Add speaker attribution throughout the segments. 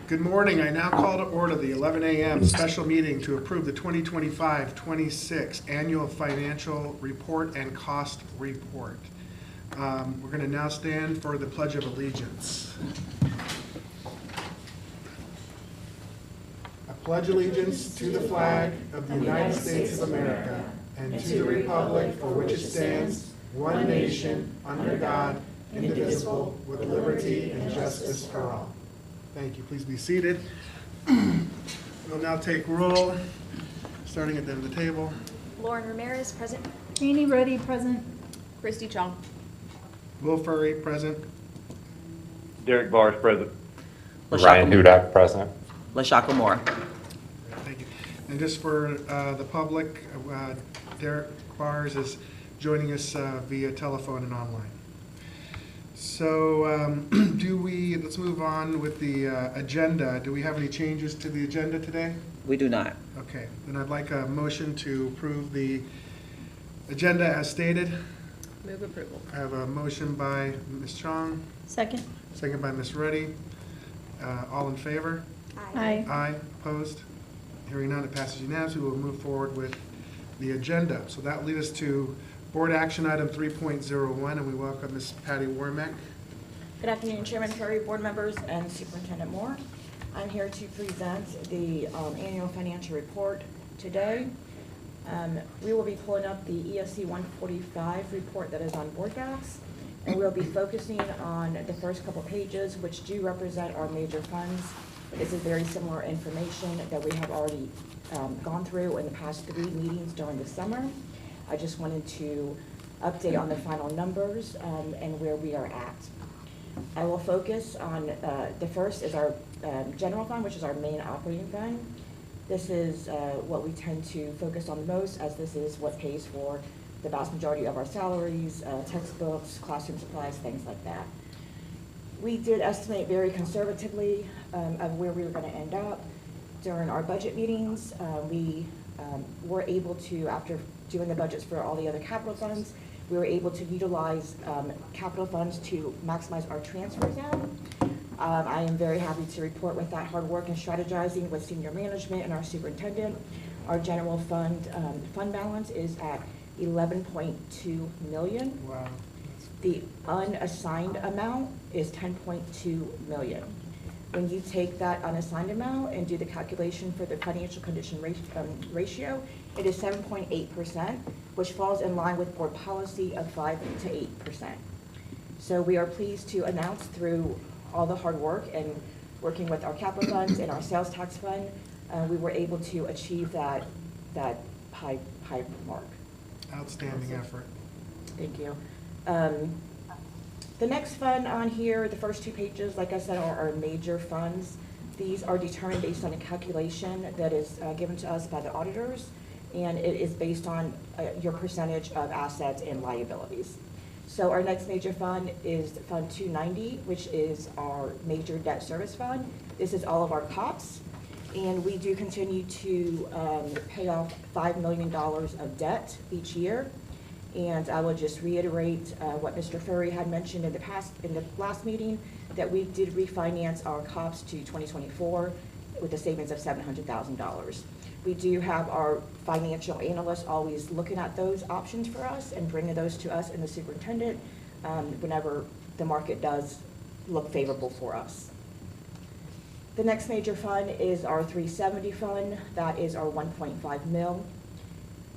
Speaker 1: Good morning. I now call to order the 11 a.m. special meeting to approve the 2025-26 annual financial report and cost report. We're going to now stand for the Pledge of Allegiance. I pledge allegiance to the flag of the United States of America and to the republic for which it stands, one nation, under God, indivisible, with liberty and justice for all. Thank you. Please be seated. We'll now take roll, starting at the end of the table.
Speaker 2: Ramirez, present.
Speaker 3: Janie, Ruddy, present.
Speaker 2: Christy, Chong.
Speaker 1: Furry, present.
Speaker 4: Derek Barr is present.
Speaker 5: Ryan Hudak, present.
Speaker 6: LaShakia Moore.
Speaker 1: Thank you. And just for the public, Derek Bars is joining us via telephone and online. So let's move on with the agenda. Do we have any changes to the agenda today?
Speaker 6: We do not.
Speaker 1: Okay, then I'd like a motion to approve the agenda as stated.
Speaker 2: Move approval.
Speaker 1: I have a motion by Ms. Chong,
Speaker 3: Second.
Speaker 1: second by Ms. Ruddy. All in favor?
Speaker 3: Aye.
Speaker 1: Aye. Opposed? Hearing none, it passes unanimously. We will move forward with the agenda. So that leads us to Board Action Item 3.01, and we welcome Ms. Patty Wormack.
Speaker 7: Good afternoon, Chairman Furry, board members, and Superintendent Moore. I'm here to present the annual financial report today. We will be pulling up the ESC 145 report that is on board docs, and we'll be focusing on the first couple pages, which do represent our major funds. This is very similar information that we have already gone through in the past 3 meetings during the summer. I just wanted to update on the final numbers and where we are at. I will focus on the first is our general fund, which is our main operating fund. This is what we tend to focus on the most, as this is what pays for the vast majority of our salaries, textbooks, classroom supplies, things like that. We did estimate very conservatively of where we were going to end up. During our budget meetings, we were able to, after doing the budgets for all the other capital funds, we were able to utilize capital funds to maximize our transfers out. I am very happy to report with that hard work and strategizing with senior management and our superintendent, our general fund balance is at $11.2 million.
Speaker 1: Wow.
Speaker 7: The unassigned amount is $10.2 million. When you take that unassigned amount and do the calculation for the financial condition ratio, it is 7.8%, which falls in line with board policy of 5 to 8%. So we are pleased to announce through all the hard work and working with our capital funds and our sales tax fund, we were able to achieve that high mark.
Speaker 1: Outstanding effort.
Speaker 7: Thank you. The next fund on here, the first 2 pages, like I said, are our major funds. These are determined based on a calculation that is given to us by the auditors, and it is based on your percentage of assets and liabilities. So our next major fund is Fund 290, which is our major debt service fund. This is all of our COPS, and we do continue to pay off $5 million of debt each year. And I will just reiterate what Mr. Furry had mentioned in the last meeting, that we did refinance our COPS to 2024 with a savings of $700,000. We do have our financial analysts always looking at those options for us and bringing those to us and the superintendent whenever the market does look favorable for us. The next major fund is our 370 fund. That is our 1.5 mil.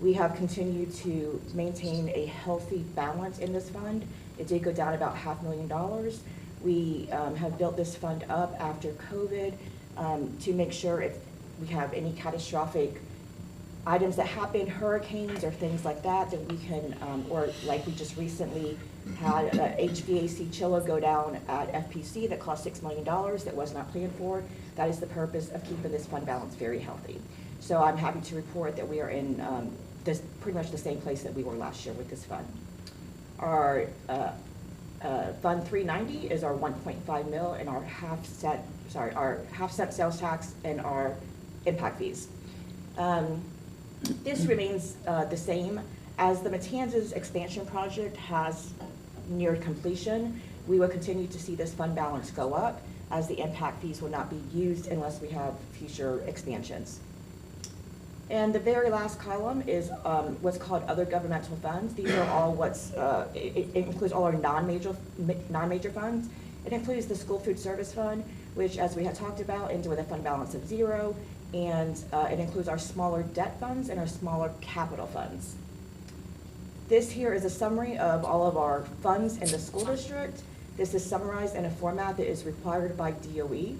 Speaker 7: We have continued to maintain a healthy balance in this fund. It did go down about $500,000. We have built this fund up after COVID to make sure if we have any catastrophic items that happen, hurricanes or things like that, that we can, or like we just recently had HVAC chiller go down at FPC that cost $6 million that was not planned for. That is the purpose of keeping this fund balance very healthy. So I'm happy to report that we are in pretty much the same place that we were last year with this fund. Our Fund 390 is our 1.5 mil and our half cent sales tax and our impact fees. This remains the same as the Matanzas expansion project has neared completion. We will continue to see this fund balance go up as the impact fees will not be used unless we have future expansions. And the very last column is what's called other governmental funds. These are all it includes all our non-major funds. It includes the school food service fund, which, as we had talked about, ends with a fund balance of 0, and it includes our smaller debt funds and our smaller capital funds. This here is a summary of all of our funds in the school district. This is summarized in a format that is required by DOE,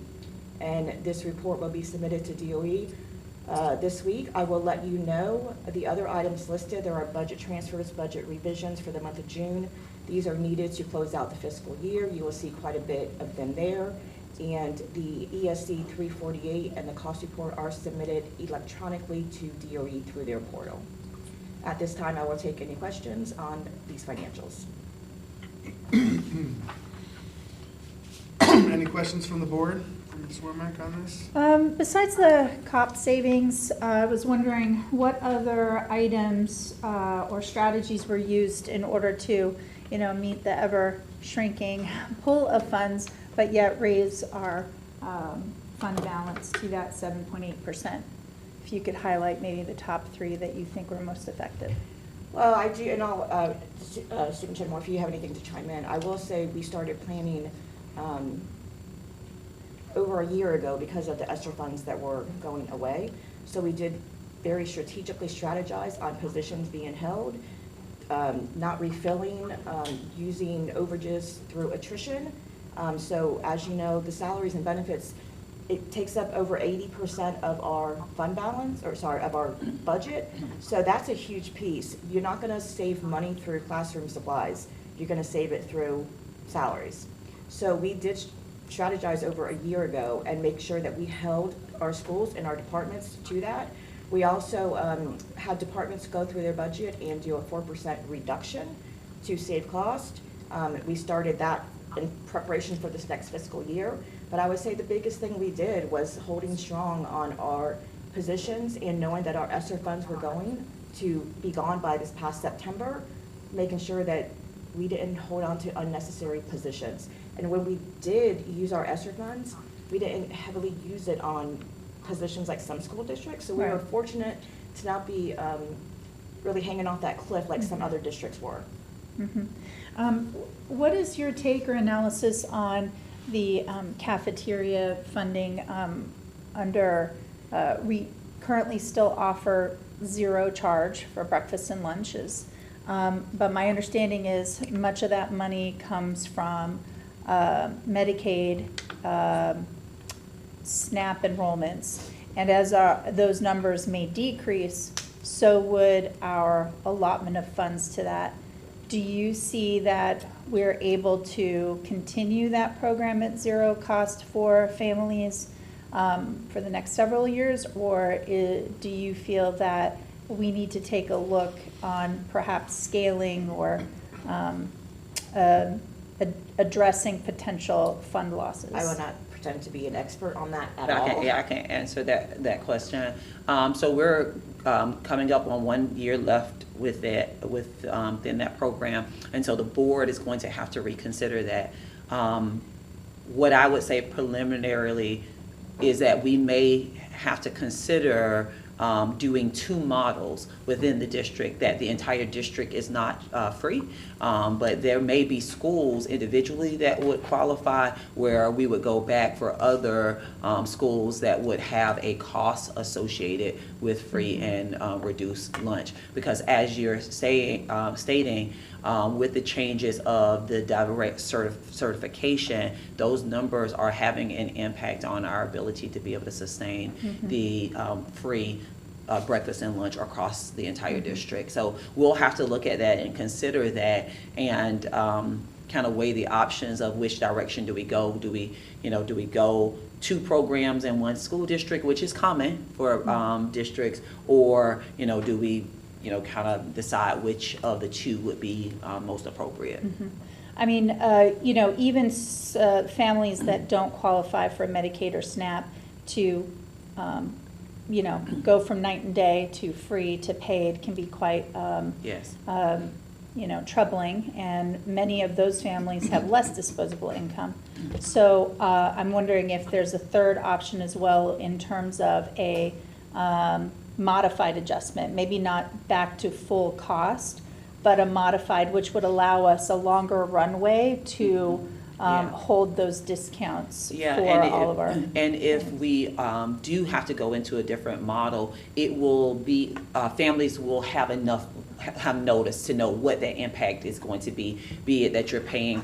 Speaker 7: and this report will be submitted to DOE this week. I will let you know the other items listed. There are budget transfers, budget revisions for the month of June. These are needed to close out the fiscal year. You will see quite a bit of them there. And the ESC 348 and the cost report are submitted electronically to DOE through their portal. At this time, I will take any questions on these financials.
Speaker 1: Any questions from the board, from Ms. Wormack on this?
Speaker 3: Besides the COP savings, I was wondering what other items or strategies were used in order to, meet the ever shrinking pool of funds, but yet raise our fund balance to that 7.8%. If you could highlight maybe the top 3 that you think were most effective.
Speaker 7: Well, I do, and I'll, Superintendent Moore, if you have anything to chime in, I will say we started planning over a year ago because of the ESSER funds that were going away. So we did very strategically strategize on positions being held, not refilling, using overages through attrition. So as you know, the salaries and benefits, it takes up over 80% of our fund balance, of our budget. So that's a huge piece. You're not gonna save money through classroom supplies. You're gonna save it through salaries. So we did strategize over a year ago and make sure that we held our schools and our departments to that. We also had departments go through their budget and do a 4% reduction to save cost. We started that in preparation for this next fiscal year. But I would say the biggest thing we did was holding strong on our positions and knowing that our ESSER funds were going to be gone by this past September, making sure that we didn't hold on to unnecessary positions. And when we did use our ESSER funds, we didn't heavily use it on positions like some school districts. So we were fortunate to not be really hanging off that cliff like some other districts were.
Speaker 3: What is your take or analysis on the cafeteria funding we currently still offer 0 charge for breakfast and lunches. But my understanding is much of that money comes from Medicaid, SNAP enrollments. And as those numbers may decrease, so would our allotment of funds to that. Do you see that we're able to continue that program at 0 cost for families for the next several years, or do you feel that we need to take a look on perhaps scaling or addressing potential fund losses?
Speaker 7: I will not pretend to be an expert on that at all.
Speaker 6: I can answer that question. So we're coming up on 1 year left within that program, and so the board is going to have to reconsider that. What I would say preliminarily is that we may have to consider doing 2 models within the district, that the entire district is not free, but there may be schools individually that would qualify where we would go back for other schools that would have a cost associated with free and reduced lunch. Because as you're stating, with the changes of the direct certification, those numbers are having an impact on our ability to be able to sustain the free breakfast and lunch across the entire district. So we'll have to look at that and consider that, and kind of weigh the options of which direction do we go. Do we go 2 programs in 1 school district, which is common for districts, or do we kind of decide which of the 2 would be most appropriate?
Speaker 3: I mean, even families that don't qualify for Medicaid or SNAP to go from night and day to free to paid can be quite,
Speaker 6: Yes.
Speaker 3: troubling, and many of those families have less disposable income. So I'm wondering if there's a third option as well in terms of a modified adjustment, maybe not back to full cost, but a modified, which would allow us a longer runway to hold those discounts for all of our.
Speaker 6: And if we do have to go into a different model, it will be, families will have notice to know what the impact is going to be it that you're paying,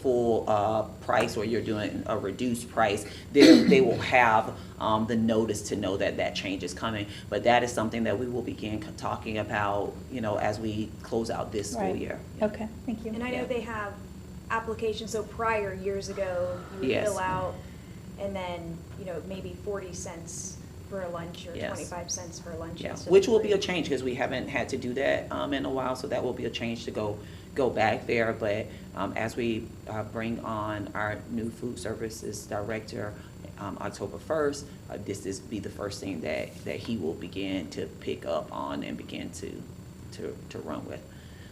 Speaker 6: full price or you're doing a reduced price. They will have the notice to know that change is coming. But that is something that we will begin talking about, as we close out this school year.
Speaker 3: Okay, thank you.
Speaker 2: And I know they have applications, so prior, years ago, you would fill out, and then, maybe 40 cents for a lunch or 25 cents for lunch.
Speaker 6: Yeah, which will be a change because we haven't had to do that in a while, so that will be a change to go back there. But as we bring on our new food services director October 1st, this is be the first thing that he will begin to pick up on and begin to run with.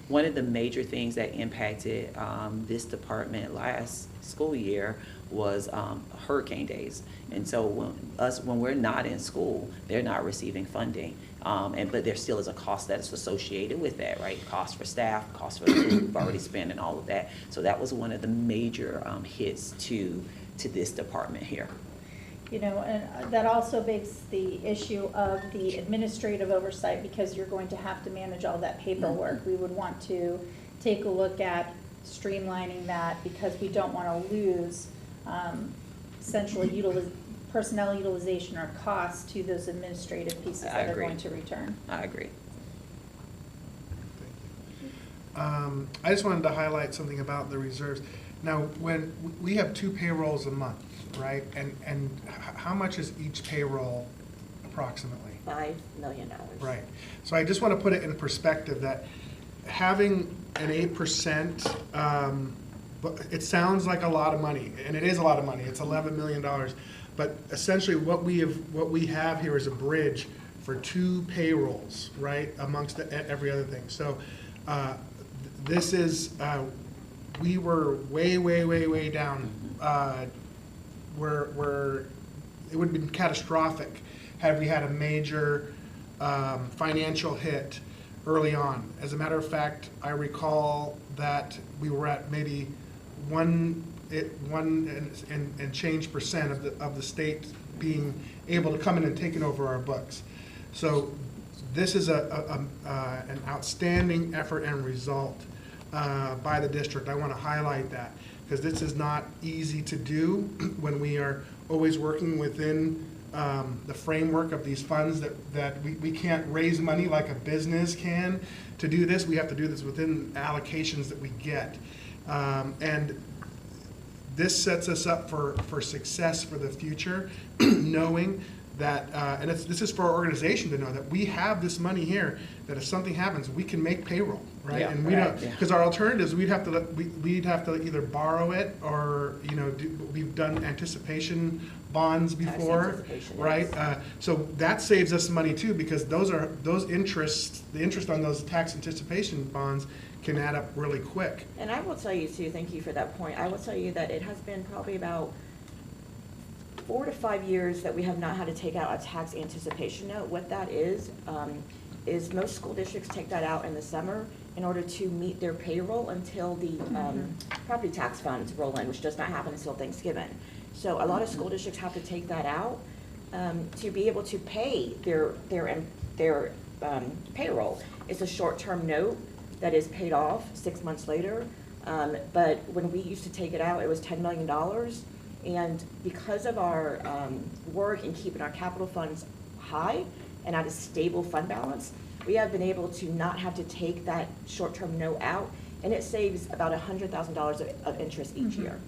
Speaker 6: One of the major things that impacted this department last school year was hurricane days. And so when we're not in school, they're not receiving funding. But there still is a cost that's associated with that, right? Cost for staff, cost for the food we've already spent and all of that. So that was one of the major hits to this department here.
Speaker 3: And that also begs the issue of the administrative oversight, because you're going to have to manage all that paperwork. We would want to take a look at streamlining that, because we don't want to lose central personnel utilization or cost to those administrative pieces that are going to return.
Speaker 6: I agree.
Speaker 1: I just wanted to highlight something about the reserves. Now, when we have 2 payrolls a month, right? And how much is each payroll approximately?
Speaker 7: $5 million.
Speaker 1: Right. So I just want to put it in perspective that having an 8%, but it sounds like a lot of money, and it is a lot of money. It's $11 million. But essentially what we have here is a bridge for 2 payrolls, right, amongst every other thing. So this is, we were way down, where it would have been catastrophic had we had a major financial hit early on. As a matter of fact, I recall that we were at maybe 1 and change percent of the state being able to come in and taking over our books. So this is an outstanding effort and result by the district. I want to highlight that, because this is not easy to do when we are always working within the framework of these funds that we can't raise money like a business can to do this. We have to do this within allocations that we get. And this sets us up for success for the future, knowing that, and this is for our organization to know that we have this money here, that if something happens, we can make payroll, right?
Speaker 6: Yeah,
Speaker 1: and we don't, because our alternatives, we'd have to either borrow it or, we've done anticipation bonds before, right?
Speaker 7: Yes.
Speaker 1: So that saves us money too, because the interest on those tax anticipation bonds can add up really quick.
Speaker 7: And I will tell you too, thank you for that point, I will tell you that it has been probably about 4 to 5 years that we have not had to take out a tax anticipation note. What that is most school districts take that out in the summer in order to meet their payroll until the property tax funds roll in, which does not happen until Thanksgiving. So a lot of school districts have to take that out to be able to pay their payroll. It's a short-term note that is paid off 6 months later. But when we used to take it out, it was $10 million. And because of our work in keeping our capital funds high and at a stable fund balance, we have been able to not have to take that short-term note out, and it saves about $100,000 of interest each year.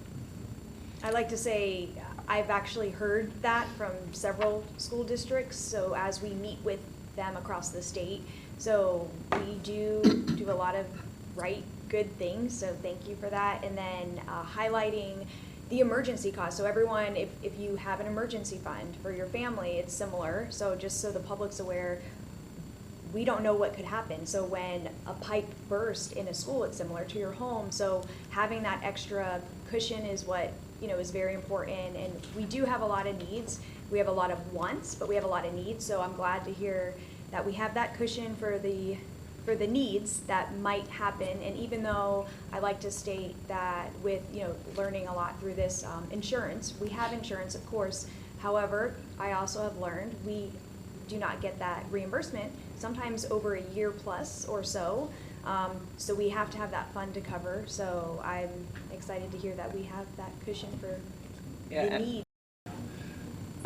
Speaker 2: I like to say I've actually heard that from several school districts, so as we meet with them across the state, so we do a lot of good things, so thank you for that. And then highlighting the emergency cost. So everyone, if you have an emergency fund for your family, it's similar. So just so the public's aware, we don't know what could happen. So when a pipe bursts in a school, it's similar to your home. So having that extra cushion is what, is very important. And we do have a lot of needs. We have a lot of wants, but we have a lot of needs. So I'm glad to hear that we have that cushion for the needs that might happen. And even though I like to state that with, learning a lot through this insurance, we have insurance, of course. However, I also have learned we do not get that reimbursement, sometimes over a year plus or so. So we have to have that fund to cover. So I'm excited to hear that we have that cushion for the need.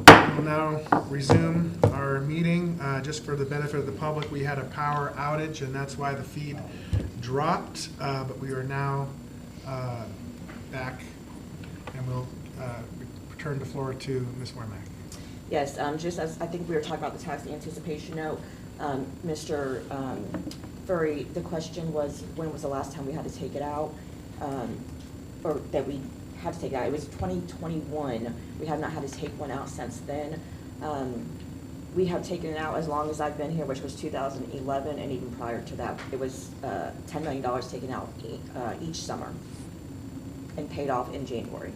Speaker 1: We'll now resume our meeting. Just for the benefit of the public, we had a power outage, and that's why the feed dropped. But we are now back, and we'll return the floor to Ms. Wormack.
Speaker 7: Yes, just as I think we were talking about the tax anticipation note, Mr. Furry, the question was, when was the last time we had to take it out? Or that we had to take it out. It was 2021. We have not had to take one out since then. We have taken it out as long as I've been here, which was 2011, and even prior to that, it was $10 million taken out each summer and paid off in January.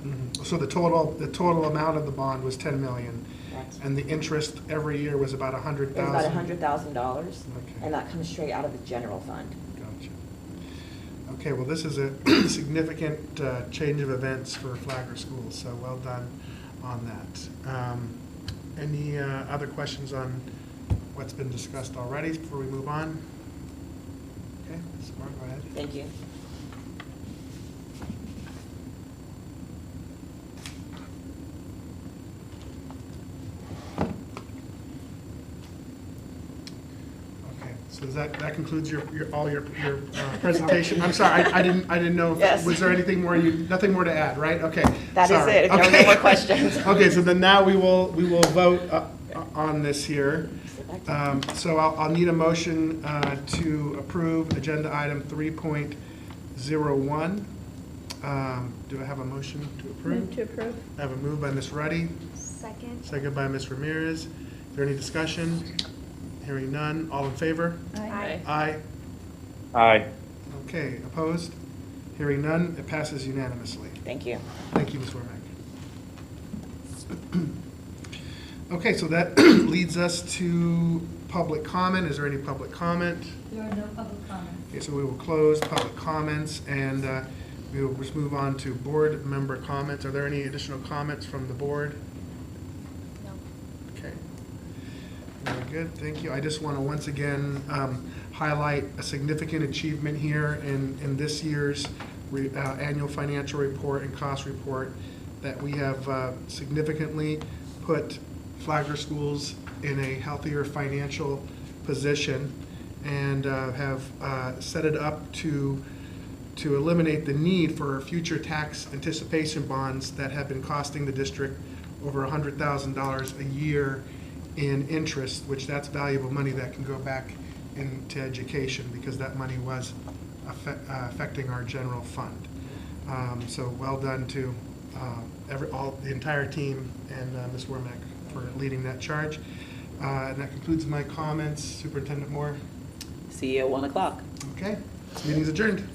Speaker 1: Mm-hmm. So the total amount of the bond was $10 million.
Speaker 7: Correct.
Speaker 1: And the interest every year was about $100,000.
Speaker 7: It was about $100,000,
Speaker 1: Okay.
Speaker 7: and that comes straight out of the general fund.
Speaker 1: Gotcha. Okay, well, this is a significant change of events for Flagler Schools, so well done on that. Any other questions on what's been discussed already before we move on? Okay, Ms. Moore, go ahead.
Speaker 7: Thank you.
Speaker 1: Okay, so that concludes your presentation. I'm sorry, I didn't know.
Speaker 7: Yes.
Speaker 1: Was there anything more nothing more to add, right? Okay.
Speaker 7: That is
Speaker 1: sorry.
Speaker 7: it, if there are no more questions.
Speaker 1: Okay, so then now we will vote on this here. So I'll need a motion to approve agenda item 3.01. Do I have a motion to approve?
Speaker 3: Move to approve.
Speaker 1: I have a move by Ms. Ruddy,
Speaker 2: Second.
Speaker 1: second by Ms. Ramirez. Is there any discussion? Hearing none. All in favor?
Speaker 2: Aye.
Speaker 1: Aye.
Speaker 4: Aye.
Speaker 1: Okay, opposed? Hearing none, it passes unanimously.
Speaker 7: Thank you.
Speaker 1: Thank you, Ms. Wormack. Okay, so that leads us to public comment. Is there any public comment?
Speaker 8: There are no public comments.
Speaker 1: Okay, so we will close public comments, and we will just move on to board member comments. Are there any additional comments from the board?
Speaker 2: No.
Speaker 1: Okay. Very good, thank you. I just want to once again highlight a significant achievement here in this year's annual financial report and cost report, that we have significantly put Flagler Schools in a healthier financial position, and have set it up to eliminate the need for future tax anticipation bonds that have been costing the district over $100,000 a year in interest, which that's valuable money that can go back into education, because that money was affecting our general fund. So well done to the entire team and Ms. Wormack for leading that charge. And that concludes my comments. Superintendent Moore?
Speaker 6: See you at 1 o'clock.
Speaker 1: Okay, this meeting's adjourned.